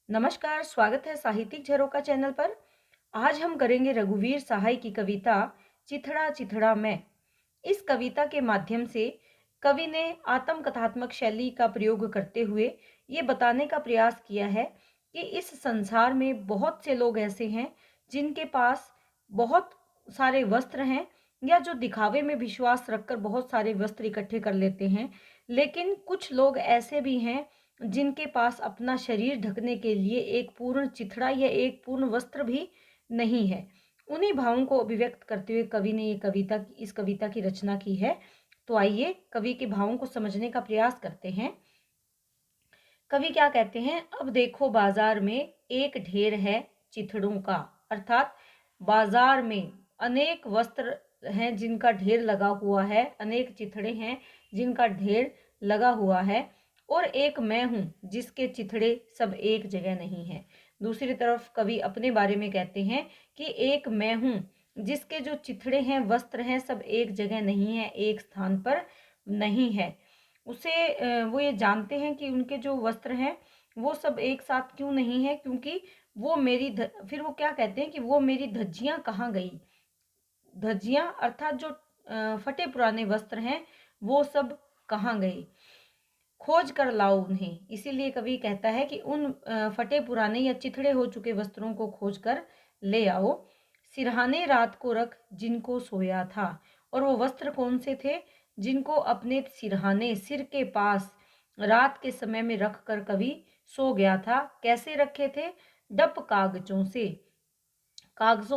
नमस्कार, स्वागत है साहित्यिक झरोका चैनल पर। आज हम करेंगे रघुवीर सहाय की कविता चिथड़ा चिथड़ा मैं। इस कविता के माध्यम से कवि ने आत्मकथात्मक शैली का प्रयोग करते हुए ये बताने का प्रयास किया है कि इस संसार में बहुत से लोग ऐसे हैं जिनके पास बहुत सारे वस्त्र हैं या जो दिखावे में विश्वास रखकर बहुत सारे वस्त्र इकट्ठे कर लेते हैं। लेकिन कुछ लोग ऐसे भी हैं जिनके पास अपना शरीर ढकने के लिए एक पूर्ण चिथड़ा या एक पूर्ण वस्त्र भी नहीं है। उन्हीं भावों को अभिव्यक्त करते हुए कवि ने इस कविता की रचना की है। तो आइए कवि के भावों को समझने का प्रयास करते हैं। कवि क्या कहते हैं, अब देखो बाजार में एक ढेर है चिथड़ों का। अर्थात बाजार में अनेक वस्त्र हैं जिनका ढेर लगा हुआ है, अनेक चिथड़े हैं जिनका ढेर लगा हुआ है, और एक मैं हूं जिसके चिथड़े सब एक जगह नहीं है। दूसरी तरफ कवि अपने बारे में कहते हैं कि एक मैं हूं जिसके जो चिथड़े हैं, वस्त्र हैं, सब एक जगह नहीं है, एक स्थान पर नहीं है। वो ये जानते हैं कि उनके जो वस्त्र हैं वो सब एक साथ क्यों नहीं है, क्योंकि फिर वो क्या कहते हैं कि वो मेरी धज्जियां कहाँ गई। धज्जियां अर्थात जो फटे पुराने वस्त्र हैं वो सब कहाँ गए, खोज कर लाओ उन्हें। इसीलिए कवि कहता है कि उन फटे पुराने या चिथड़े हो चुके वस्त्रों को खोज कर ले आओ। सिरहाने रात को रख जिनको सोया था। और वो वस्त्र कौन से थे? जिनको अपने सिरहाने, सिर के पास रात के समय में रख कर कवि सो गया था। कैसे रखे थे? डप कागजों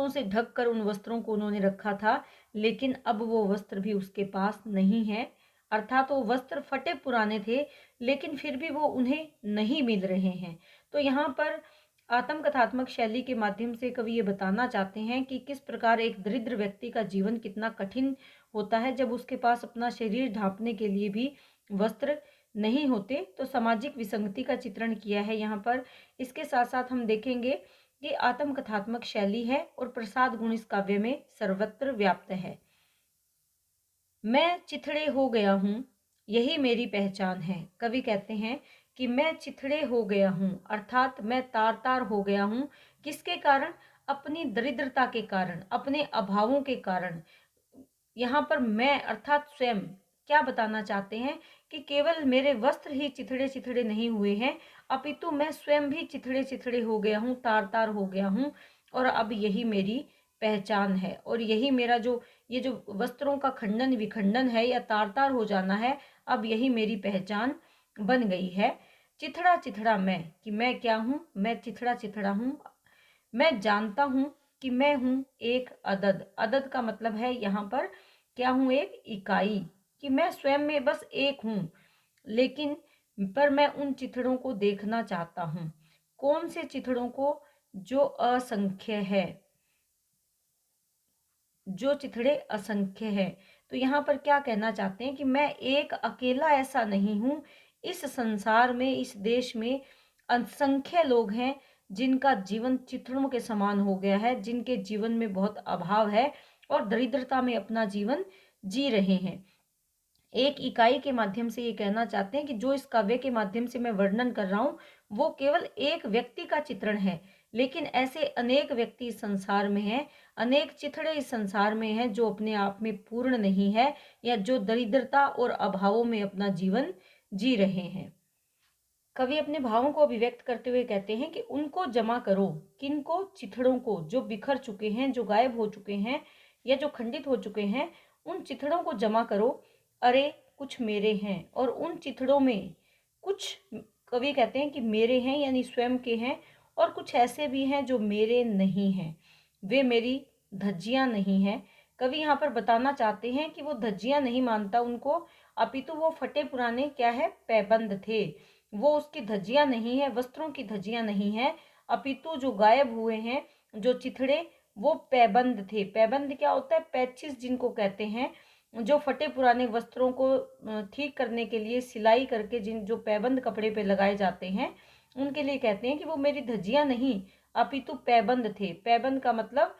से ढक कर उन वस्त्रों को उन्होंने रखा था। लेकिन अब वो वस्त्र भी उसके पास नहीं है। अर्थात वो वस्त्र फटे पुराने थे लेकिन फिर भी वो उन्हें नहीं मिल रहे हैं। तो यहाँ पर आत्मकथात्मक शैली के माध्यम से कवि ये बताना चाहते हैं कि किस प्रकार एक दरिद्र व्यक्ति का जीवन कितना कठिन होता है जब उसके पास अपना शरीर ढांपने के लिए भी वस्त्र नहीं होते। तो सामाजिक विसंगति का चित्रण किया है यहाँ पर। इसके साथ साथ हम देखेंगे कि आत्मकथात्मक शैली है और प्रसाद गुण इस काव्य में सर्वत्र व्याप्त है। मैं चिथड़े हो गया हूँ, यही मेरी पहचान है। कवि कहते हैं कि मैं चिथड़े हो गया हूँ, अर्थात मैं तार तार हो गया हूँ। किसके कारण? अपनी दरिद्रता के कारण, अपने अभावों के कारण। यहाँ पर मैं अर्थात स्वयं क्या बताना चाहते हैं कि केवल मेरे वस्त्र ही चिथड़े चिथड़े नहीं हुए हैं, अपितु मैं स्वयं भी चिथड़े चिथड़े हो गया हूँ, तार तार हो गया हूँ। और अब यही मेरी पहचान है, और यही मेरा जो ये जो वस्त्रों का खंडन विखंडन है या तार तार हो जाना है, अब यही मेरी पहचान बन गई है। चिथड़ा चिथड़ा मैं, कि मैं क्या हूँ? मैं चिथड़ा चिथड़ा हूँ। मैं जानता हूँ कि मैं हूँ एक अदद। अदद का मतलब है यहाँ पर क्या हूँ? एक इकाई। कि मैं स्वयं में बस एक हूँ, लेकिन पर मैं उन चिथड़ों को देखना चाहता हूँ। कौन से चिथड़ों को? जो असंख्य है, जो चिथड़े असंख्य है। तो यहाँ पर क्या कहना चाहते हैं कि मैं एक अकेला ऐसा नहीं हूँ। इस संसार में, इस देश में असंख्य लोग हैं जिनका जीवन चिथड़ों के समान हो गया है, जिनके जीवन में बहुत अभाव है और दरिद्रता में अपना जीवन जी रहे हैं। एक इकाई के माध्यम से ये कहना चाहते हैं कि जो इस काव्य के माध्यम से मैं वर्णन कर रहा हूँ वो केवल एक व्यक्ति का चित्रण है, लेकिन ऐसे अनेक व्यक्ति इस संसार में हैं, अनेक चिथड़े इस संसार में हैं जो अपने आप में पूर्ण नहीं है या जो दरिद्रता और अभावों में अपना जीवन जी रहे हैं। कवि अपने भावों को अभिव्यक्त करते हुए कहते हैं कि उनको जमा करो। किनको? चिथड़ों को, जो बिखर चुके हैं, जो गायब हो चुके हैं या जो खंडित हो चुके हैं, उन चिथड़ों को जमा करो। अरे कुछ मेरे हैं, और उन चिथड़ों में कुछ कवि कहते हैं कि मेरे हैं यानी स्वयं के हैं, और कुछ ऐसे भी हैं जो मेरे नहीं हैं, वे मेरी धज्जियां नहीं हैं। कवि यहाँ पर बताना चाहते हैं कि वो धज्जियां नहीं मानता उनको, अपितु वो फटे पुराने क्या है? पैबंद थे। वो उसकी धज्जियां नहीं है, वस्त्रों की धज्जियां नहीं है, अपितु जो गायब हुए हैं, जो चिथड़े, वो पैबंद थे। पैबंद क्या होता है? पैचिस जिनको कहते हैं, जो फटे पुराने वस्त्रों को ठीक करने के लिए सिलाई करके जिन जो पैबंद कपड़े पे लगाए जाते हैं, उनके लिए कहते हैं कि वो मेरी धज्जियां नहीं अपितु पैबंद थे। पैबंद का मतलब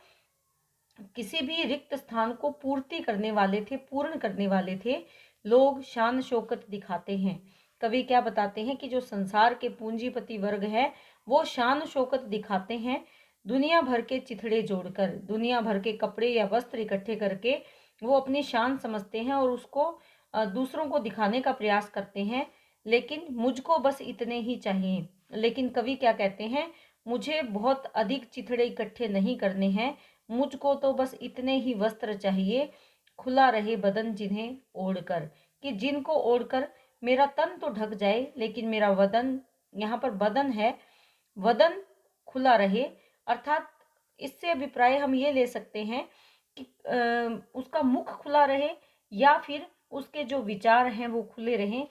किसी भी रिक्त स्थान को पूर्ति करने वाले थे, पूर्ण करने वाले थे। लोग शान शौकत दिखाते हैं, कवि क्या बताते हैं कि जो संसार के पूंजीपति वर्ग है वो शान शौकत दिखाते हैं दुनिया भर के चिथड़े जोड़कर, दुनिया भर के कपड़े या वस्त्र इकट्ठे करके वो अपनी शान समझते हैं और उसको दूसरों को दिखाने का प्रयास करते हैं। लेकिन मुझको बस इतने ही चाहिए। लेकिन कवि क्या कहते हैं, मुझे बहुत अधिक चिथड़े इकट्ठे नहीं करने हैं, मुझको तो बस इतने ही वस्त्र चाहिए, खुला रहे बदन जिन्हें ओढ़कर, कि जिनको ओढ़कर मेरा तन तो ढक जाए लेकिन मेरा वदन, यहाँ पर बदन है, वदन खुला रहे। अर्थात इससे अभिप्राय हम ये ले सकते हैं कि उसका मुख खुला रहे या फिर उसके जो विचार हैं वो खुले रहें,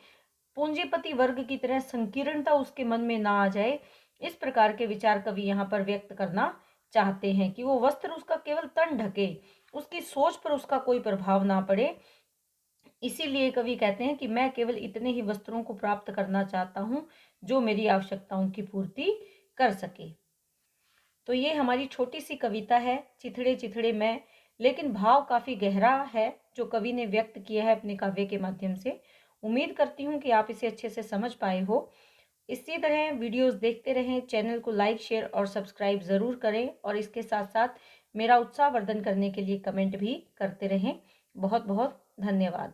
पूंजीपति वर्ग की तरह संकीर्णता उसके मन में ना आ जाए। इस प्रकार के विचार कवि यहाँ पर व्यक्त करना चाहते हैं कि वो वस्त्र उसका केवल तन ढके, उसकी सोच पर उसका कोई प्रभाव ना पड़े। इसीलिए कवि कहते हैं कि मैं केवल इतने ही वस्त्रों को प्राप्त करना चाहता हूँ जो मेरी आवश्यकताओं की पूर्ति कर सके। तो ये हमारी छोटी सी कविता है, चिथड़े चिथड़े मैं, लेकिन भाव काफ़ी गहरा है जो कवि ने व्यक्त किया है अपने काव्य के माध्यम से। उम्मीद करती हूँ कि आप इसे अच्छे से समझ पाए हो। इसी तरह वीडियोस देखते रहें, चैनल को लाइक, शेयर और सब्सक्राइब ज़रूर करें और इसके साथ साथ मेरा उत्साहवर्धन करने के लिए कमेंट भी करते रहें। बहुत बहुत धन्यवाद।